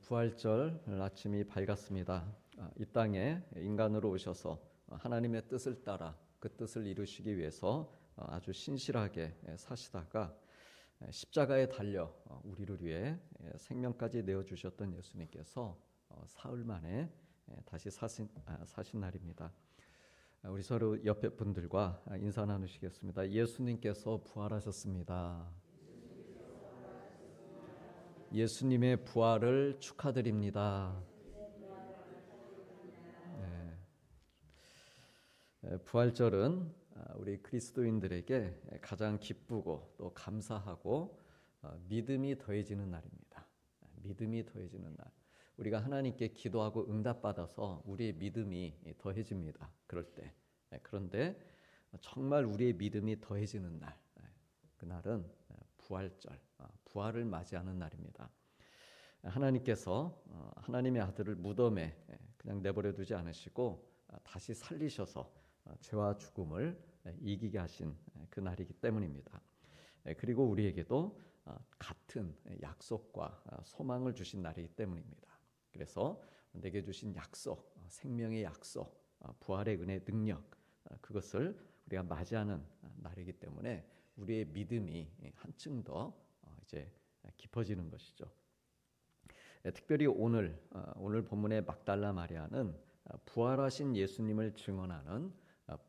부활절 아침이 밝았습니다. 이 땅에 인간으로 오셔서 하나님의 뜻을 따라 그 뜻을 이루시기 위해서 아주 신실하게 사시다가 십자가에 달려 우리를 위해 생명까지 내어주셨던 예수님께서 사흘 만에 다시 사신 날입니다. 우리 서로 옆에 분들과 인사 나누시겠습니다. 예수님께서 부활하셨습니다. 예수님의 부활을 축하드립니다. 부활절은 우리 그리스도인들에게 가장 기쁘고 또 감사하고 믿음이 더해지는 날입니다. 믿음이 더해지는 날. 우리가 하나님께 기도하고 응답받아서 우리의 믿음이 더해집니다. 그럴 때. 그런데 정말 우리의 믿음이 더해지는 날. 그날은 부활절, 부활을 맞이하는 날입니다. 하나님께서 하나님의 아들을 무덤에 그냥 내버려 두지 않으시고 다시 살리셔서 죄와 죽음을 이기게 하신 그 날이기 때문입니다. 그리고 우리에게도 같은 약속과 소망을 주신 날이기 때문입니다. 그래서 내게 주신 약속, 생명의 약속, 부활의 은혜, 능력, 그것을 우리가 맞이하는 날이기 때문에 우리의 믿음이 한층 더 이제 깊어지는 것이죠. 특별히 오늘 본문의 막달라 마리아는 부활하신 예수님을 증언하는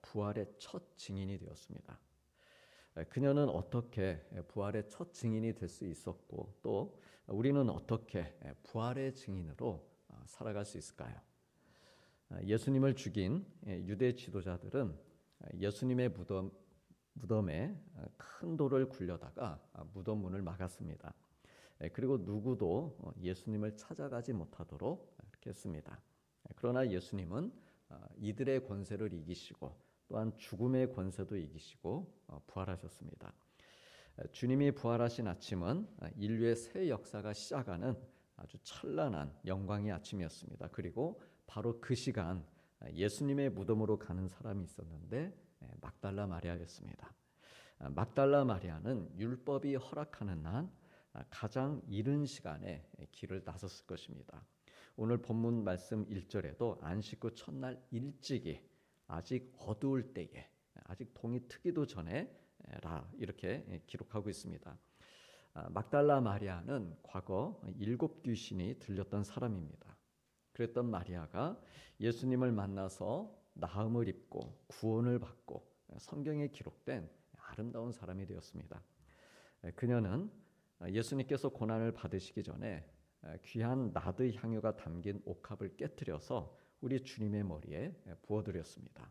부활의 첫 증인이 되었습니다. 그녀는 어떻게 부활의 첫 증인이 될 수 있었고 또 우리는 어떻게 부활의 증인으로 살아갈 수 있을까요? 예수님을 죽인 유대 지도자들은 예수님의 무덤에 큰 돌을 굴려다가 무덤 문을 막았습니다. 그리고 누구도 예수님을 찾아가지 못하도록 이렇게 했습니다. 그러나 예수님은 이들의 권세를 이기시고 또한 죽음의 권세도 이기시고 부활하셨습니다. 주님이 부활하신 아침은 인류의 새 역사가 시작하는 아주 찬란한 영광의 아침이었습니다. 그리고 바로 그 시간 예수님의 무덤으로 가는 사람이 있었는데 막달라 마리아였습니다. 막달라 마리아는 율법이 허락하는 날 가장 이른 시간에 길을 나섰을 것입니다. 오늘 본문 말씀 1절에도 안식 후 첫날 일찍이 아직 어두울 때에 아직 동이 트기도 전에 이렇게 기록하고 있습니다. 막달라 마리아는 과거 7 귀신이 들렸던 사람입니다. 그랬던 마리아가 예수님을 만나서 나음을 입고 구원을 받고 성경에 기록된 아름다운 사람이 되었습니다. 그녀는 예수님께서 고난을 받으시기 전에 귀한 나드 향유가 담긴 옥합을 깨뜨려서 우리 주님의 머리에 부어드렸습니다.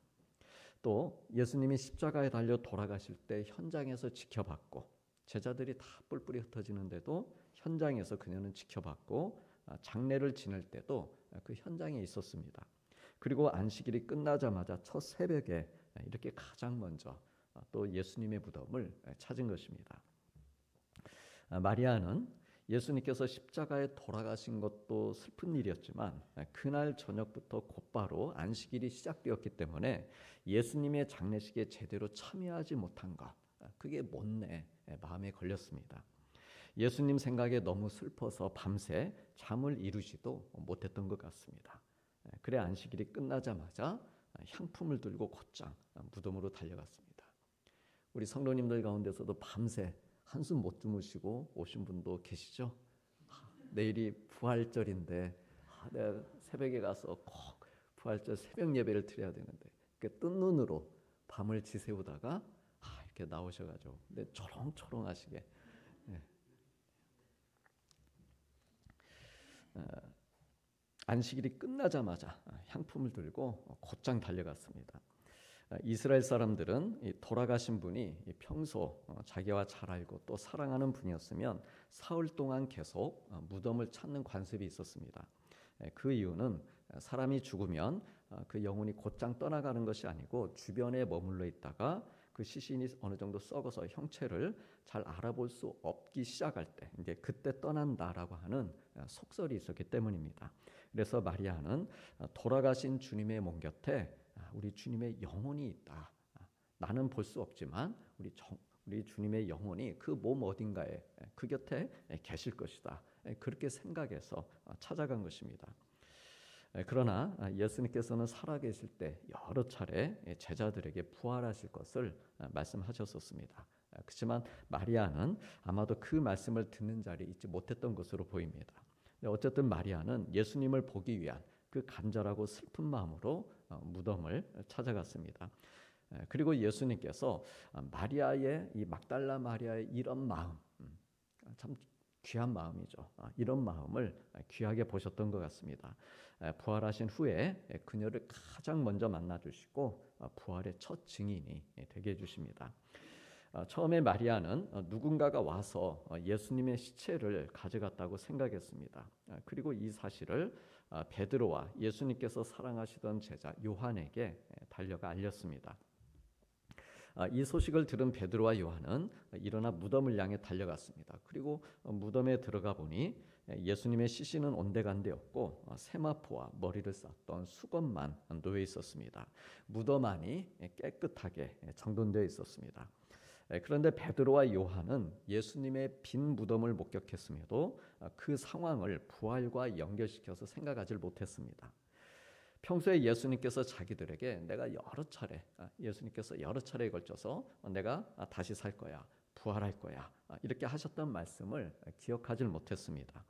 또 예수님이 십자가에 달려 돌아가실 때 현장에서 지켜봤고 제자들이 다 뿔뿔이 흩어지는데도 현장에서 그녀는 지켜봤고 장례를 지낼 때도 그 현장에 있었습니다. 그리고 안식일이 끝나자마자 첫 새벽에 이렇게 가장 먼저 또 예수님의 무덤을 찾은 것입니다. 마리아는 예수님께서 십자가에 돌아가신 것도 슬픈 일이었지만 그날 저녁부터 곧바로 안식일이 시작되었기 때문에 예수님의 장례식에 제대로 참여하지 못한 것, 그게 못내 마음에 걸렸습니다. 예수님 생각에 너무 슬퍼서 밤새 잠을 이루지도 못했던 것 같습니다. 그래 안식일이 끝나자마자 향품을 들고 곧장 무덤으로 달려갔습니다. 우리 성도님들 가운데서도 밤새 한숨 못 주무시고 오신 분도 계시죠? 내일이 부활절인데 내가 새벽에 가서 꼭 부활절 새벽 예배를 드려야 되는데 뜬 눈으로 밤을 지새우다가 이렇게 나오셔가지고 근데 초롱초롱하시게 안식일이 끝나자마자 향품을 들고 곧장 달려갔습니다. 이스라엘 사람들은 돌아가신 분이 평소 자기와 잘 알고 또 사랑하는 분이었으면 사흘 동안 계속 무덤을 찾는 관습이 있었습니다. 그 이유는 사람이 죽으면 그 영혼이 곧장 떠나가는 것이 아니고 주변에 머물러 있다가 그 시신이 어느 정도 썩어서 형체를 잘 알아볼 수 없기 시작할 때 이제 그때 떠난다라고 하는 속설이 있었기 때문입니다. 그래서 마리아는 돌아가신 주님의 몸 곁에 우리 주님의 영혼이 있다. 나는 볼 수 없지만 우리 주님의 영혼이 그 몸 어딘가에 그 곁에 계실 것이다. 그렇게 생각해서 찾아간 것입니다. 그러나 예수님께서는 살아계실 때 여러 차례 제자들에게 부활하실 것을 말씀하셨었습니다. 그렇지만 마리아는 아마도 그 말씀을 듣는 자리에 있지 못했던 것으로 보입니다. 어쨌든 마리아는 예수님을 보기 위한 그 간절하고 슬픈 마음으로 무덤을 찾아갔습니다. 그리고 예수님께서 마리아의 이 막달라 마리아의 이런 마음, 참 귀한 마음이죠. 이런 마음을 귀하게 보셨던 것 같습니다. 부활하신 후에 그녀를 가장 먼저 만나 주시고 부활의 첫 증인이 되게 해주십니다. 처음에 마리아는 누군가가 와서 예수님의 시체를 가져갔다고 생각했습니다. 그리고 이 사실을 베드로와 예수님께서 사랑하시던 제자 요한에게 달려가 알렸습니다. 이 소식을 들은 베드로와 요한은 일어나 무덤을 향해 달려갔습니다. 그리고 무덤에 들어가 보니 예수님의 시신은 온데간데였고 세마포와 머리를 쌌던 수건만 놓여 있었습니다. 무덤 안이 깨끗하게 정돈되어 있었습니다. 그런데 베드로와 요한은 예수님의 빈 무덤을 목격했음에도 그 상황을 부활과 연결시켜서 생각하지 못했습니다. 평소에 예수님께서 자기들에게 예수님께서 여러 차례에 걸쳐서 내가 다시 살 거야, 부활할 거야 이렇게 하셨던 말씀을 기억하지 못했습니다.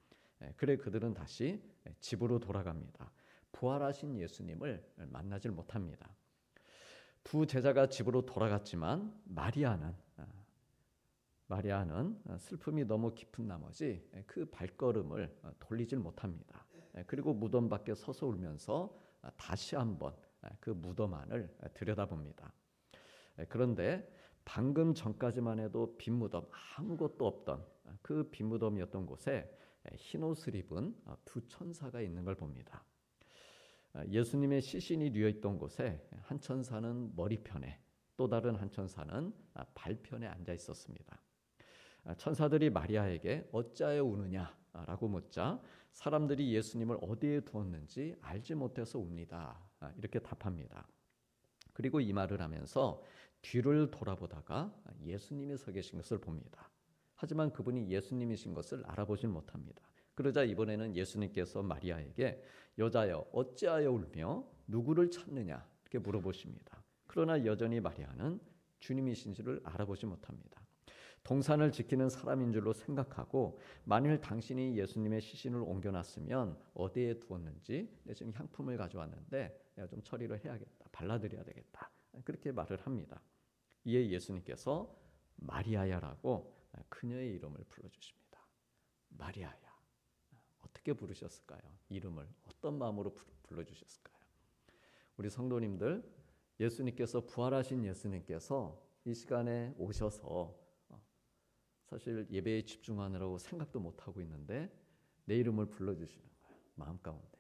그래 그들은 다시 집으로 돌아갑니다. 부활하신 예수님을 만나질 못합니다. 두 제자가 집으로 돌아갔지만 마리아는 슬픔이 너무 깊은 나머지 그 발걸음을 돌리질 못합니다. 그리고 무덤 밖에 서서 울면서 다시 한번 그 무덤 안을 들여다봅니다. 그런데 방금 전까지만 해도 빈 무덤, 아무것도 없던 그 빈 무덤이었던 곳에 흰 옷을 입은 두 천사가 있는 걸 봅니다. 예수님의 시신이 뉘어 있던 곳에 한 천사는 머리편에, 또 다른 한 천사는 발편에 앉아 있었습니다. 천사들이 마리아에게 어찌하여 우느냐라고 묻자 사람들이 예수님을 어디에 두었는지 알지 못해서 웁니다. 이렇게 답합니다. 그리고 이 말을 하면서 뒤를 돌아보다가 예수님이 서 계신 것을 봅니다. 하지만 그분이 예수님이신 것을 알아보질 못합니다. 그러자 이번에는 예수님께서 마리아에게 여자여 어찌하여 울며 누구를 찾느냐 이렇게 물어보십니다. 그러나 여전히 마리아는 주님이신 줄을 알아보지 못합니다. 동산을 지키는 사람인 줄로 생각하고 만일 당신이 예수님의 시신을 옮겨놨으면 어디에 두었는지 지금 향품을 가져왔는데 내가 좀 처리를 해야겠다. 발라드려야 되겠다. 그렇게 말을 합니다. 이에 예수님께서 마리아야라고 그녀의 이름을 불러주십니다. 마리아야. 어떻게 부르셨을까요? 이름을 어떤 마음으로 불러주셨을까요? 우리 성도님들, 예수님께서 부활하신 예수님께서 이 시간에 오셔서 사실 예배에 집중하느라고 생각도 못하고 있는데 내 이름을 불러주시는 거예요. 마음 가운데.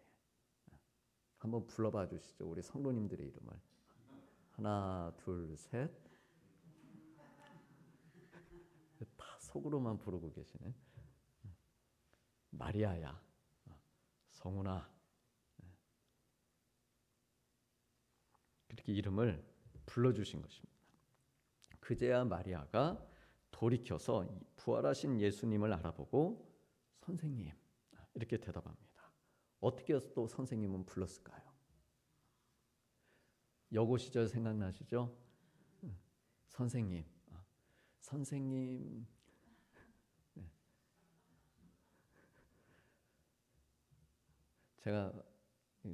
한번 불러봐 주시죠. 우리 성도님들의 이름을. 하나, 둘, 셋. 다 속으로만 부르고 계시네. 마리아야, 성훈아. 그렇게 이름을 불러주신 것입니다. 그제야 마리아가 돌이켜서 부활하신 예수님을 알아보고 선생님 이렇게 대답합니다. 어떻게 해서 또 선생님은 불렀을까요? 여고 시절 생각나시죠? 선생님, 선생님. 제가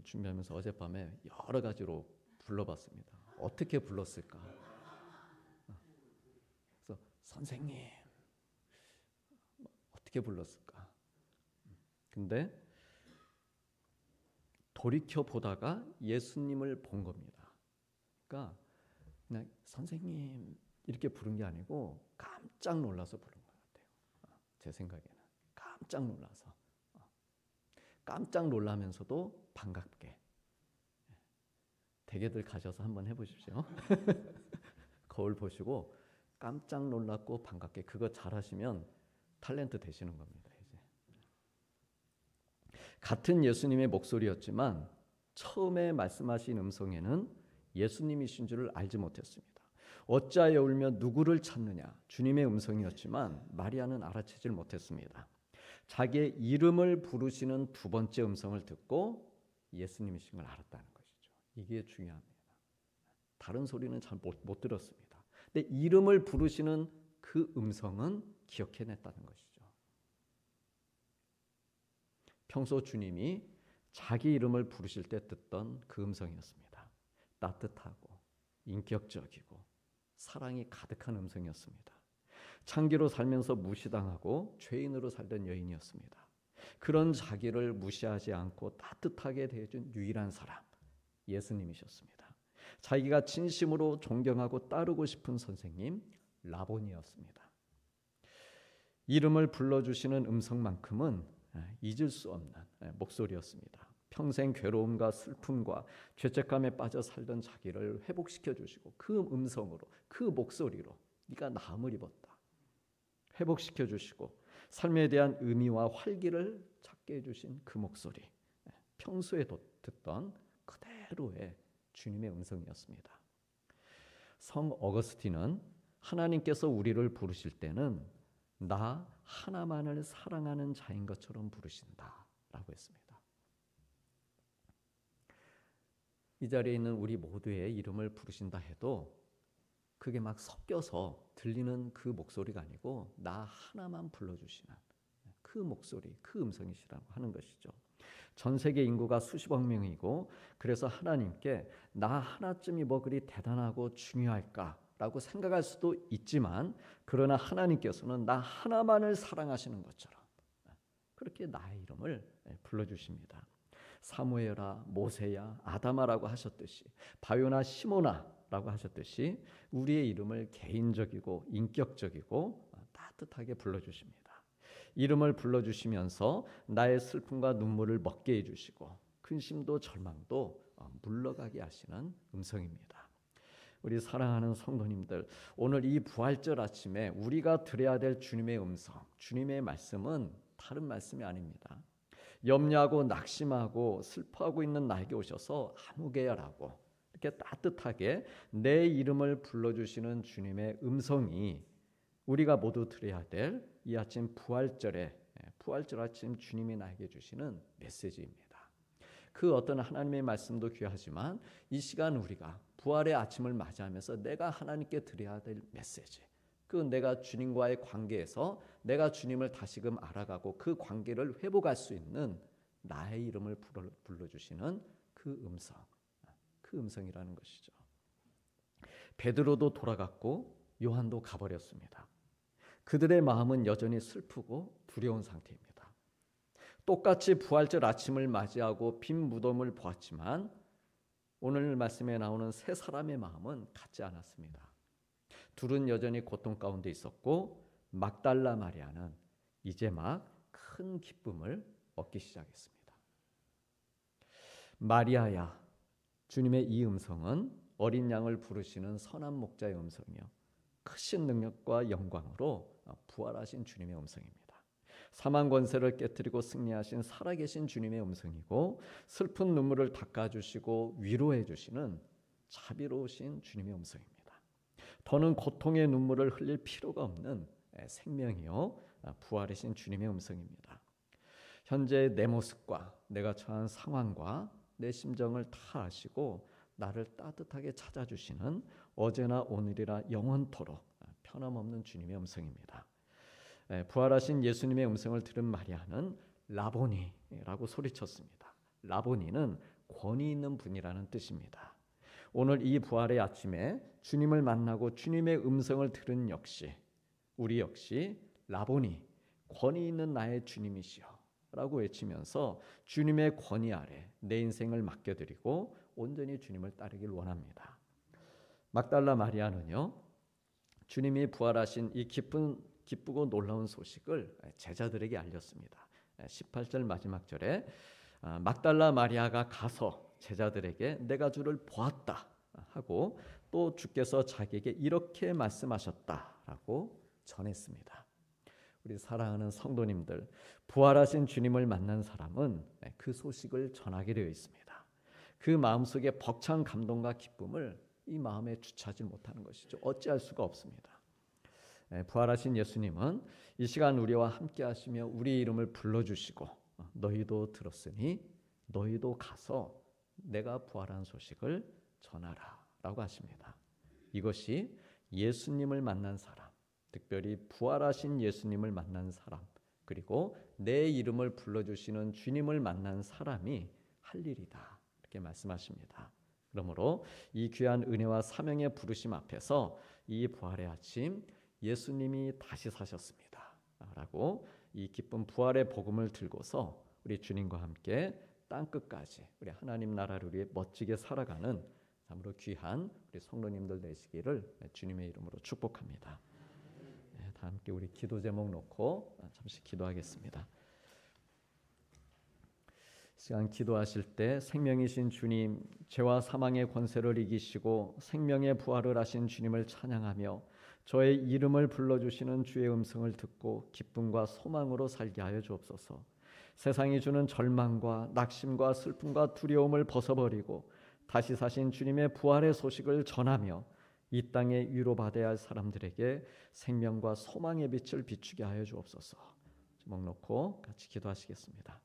준비하면서 어젯밤에 여러 가지로 불러봤습니다. 어떻게 불렀을까? 그래서 선생님 어떻게 불렀을까? 근데 돌이켜 보다가 예수님을 본 겁니다. 그러니까 그냥 선생님 이렇게 부른 게 아니고 깜짝 놀라서 부른 것 같아요. 제 생각에는 깜짝 놀라서. 깜짝 놀라면서도 반갑게. 대개들 가셔서 한번 해보십시오. 거울 보시고 깜짝 놀랐고 반갑게 그거 잘하시면 탤런트 되시는 겁니다. 이제. 같은 예수님의 목소리였지만 처음에 말씀하신 음성에는 예수님이신 줄을 알지 못했습니다. 어찌하여 울며 누구를 찾느냐 주님의 음성이었지만 마리아는 알아채질 못했습니다. 자기의 이름을 부르시는 두 번째 음성을 듣고 예수님이신 걸 알았다는 것이죠. 이게 중요합니다. 다른 소리는 잘 못 들었습니다. 근데 이름을 부르시는 그 음성은 기억해냈다는 것이죠. 평소 주님이 자기 이름을 부르실 때 듣던 그 음성이었습니다. 따뜻하고 인격적이고 사랑이 가득한 음성이었습니다. 창기로 살면서 무시당하고 죄인으로 살던 여인이었습니다. 그런 자기를 무시하지 않고 따뜻하게 대해준 유일한 사람, 예수님이셨습니다. 자기가 진심으로 존경하고 따르고 싶은 선생님, 라보니였습니다. 이름을 불러주시는 음성만큼은 잊을 수 없는 목소리였습니다. 평생 괴로움과 슬픔과 죄책감에 빠져 살던 자기를 회복시켜 주시고 그 음성으로, 그 목소리로 네가 나음을 입었다. 회복시켜 주시고 삶에 대한 의미와 활기를 찾게 해주신 그 목소리, 평소에 듣던 그대로의 주님의 음성이었습니다. 성 어거스틴은 하나님께서 우리를 부르실 때는 나 하나만을 사랑하는 자인 것처럼 부르신다라고 했습니다. 이 자리에 있는 우리 모두의 이름을 부르신다 해도 그게 막 섞여서 들리는 그 목소리가 아니고 나 하나만 불러주시는 그 목소리, 그 음성이시라고 하는 것이죠. 전 세계 인구가 수십억 명이고 그래서 하나님께 나 하나쯤이 뭐 그리 대단하고 중요할까라고 생각할 수도 있지만 그러나 하나님께서는 나 하나만을 사랑하시는 것처럼 그렇게 나의 이름을 불러주십니다. 사무엘아, 모세야, 아담아라고 하셨듯이 바요나 시모나라고 하셨듯이 우리의 이름을 개인적이고 인격적이고 따뜻하게 불러주십니다. 이름을 불러주시면서 나의 슬픔과 눈물을 먹게 해주시고 근심도 절망도 물러가게 하시는 음성입니다. 우리 사랑하는 성도님들, 오늘 이 부활절 아침에 우리가 드려야 될 주님의 음성, 주님의 말씀은 다른 말씀이 아닙니다. 염려하고 낙심하고 슬퍼하고 있는 나에게 오셔서 아무개야라고 이렇게 따뜻하게 내 이름을 불러주시는 주님의 음성이 우리가 모두 드려야 될 이 아침 부활절 아침 주님이 나에게 주시는 메시지입니다. 그 어떤 하나님의 말씀도 귀하지만 이 시간 우리가 부활의 아침을 맞이하면서 내가 하나님께 드려야 될 메시지, 그 내가 주님과의 관계에서 내가 주님을 다시금 알아가고 그 관계를 회복할 수 있는 나의 이름을 불러주시는 그 음성이라는 것이죠. 베드로도 돌아갔고 요한도 가버렸습니다. 그들의 마음은 여전히 슬프고 두려운 상태입니다. 똑같이 부활절 아침을 맞이하고 빈 무덤을 보았지만 오늘 말씀에 나오는 세 사람의 마음은 같지 않았습니다. 둘은 여전히 고통 가운데 있었고 막달라 마리아는 이제 막 큰 기쁨을 얻기 시작했습니다. 마리아야, 주님의 이 음성은 어린 양을 부르시는 선한 목자의 음성이요 크신 능력과 영광으로 부활하신 주님의 음성입니다. 사망 권세를 깨뜨리고 승리하신 살아계신 주님의 음성이고 슬픈 눈물을 닦아주시고 위로해 주시는 자비로우신 주님의 음성입니다. 더는 고통의 눈물을 흘릴 필요가 없는 생명이요 부활하신 주님의 음성입니다. 현재 내 모습과 내가 처한 상황과 내 심정을 다 아시고 나를 따뜻하게 찾아주시는 어제나 오늘이라 영원토록 변함없는 주님의 음성입니다. 부활하신 예수님의 음성을 들은 마리아는 라보니라고 소리쳤습니다. 라보니는 권위 있는 분이라는 뜻입니다. 오늘 이 부활의 아침에 주님을 만나고 주님의 음성을 들은 우리 역시 라보니, 권위 있는 나의 주님이시여 라고 외치면서 주님의 권위 아래 내 인생을 맡겨드리고 온전히 주님을 따르길 원합니다. 막달라 마리아는요, 주님이 부활하신 이 기쁘고 놀라운 소식을 제자들에게 알렸습니다. 18절 마지막 절에 막달라 마리아가 가서 제자들에게 내가 주를 보았다 하고 또 주께서 자기에게 이렇게 말씀하셨다라고 전했습니다. 우리 사랑하는 성도님들, 부활하신 주님을 만난 사람은 그 소식을 전하게 되어 있습니다. 그 마음속에 벅찬 감동과 기쁨을 이 마음에 주체하지 못하는 것이죠. 어찌할 수가 없습니다. 부활하신 예수님은 이 시간 우리와 함께 하시며 우리 이름을 불러주시고 너희도 들었으니 너희도 가서 내가 부활한 소식을 전하라 라고 하십니다. 이것이 예수님을 만난 사람, 특별히 부활하신 예수님을 만난 사람, 그리고 내 이름을 불러주시는 주님을 만난 사람이 할 일이다 이렇게 말씀하십니다. 그러므로 이 귀한 은혜와 사명의 부르심 앞에서 이 부활의 아침 예수님이 다시 사셨습니다 라고 이 기쁜 부활의 복음을 들고서 우리 주님과 함께 땅끝까지 우리 하나님 나라를 위해 멋지게 살아가는 참으로 귀한 우리 성도님들 되시기를 주님의 이름으로 축복합니다. 다 함께 우리 기도 제목 놓고 잠시 기도하겠습니다. 시간 기도하실 때 생명이신 주님, 죄와 사망의 권세를 이기시고 생명의 부활을 하신 주님을 찬양하며 저의 이름을 불러주시는 주의 음성을 듣고 기쁨과 소망으로 살게 하여 주옵소서. 세상이 주는 절망과 낙심과 슬픔과 두려움을 벗어버리고 다시 사신 주님의 부활의 소식을 전하며 이 땅에 위로받아야 할 사람들에게 생명과 소망의 빛을 비추게 하여 주옵소서. 주먹 놓고 같이 기도하시겠습니다.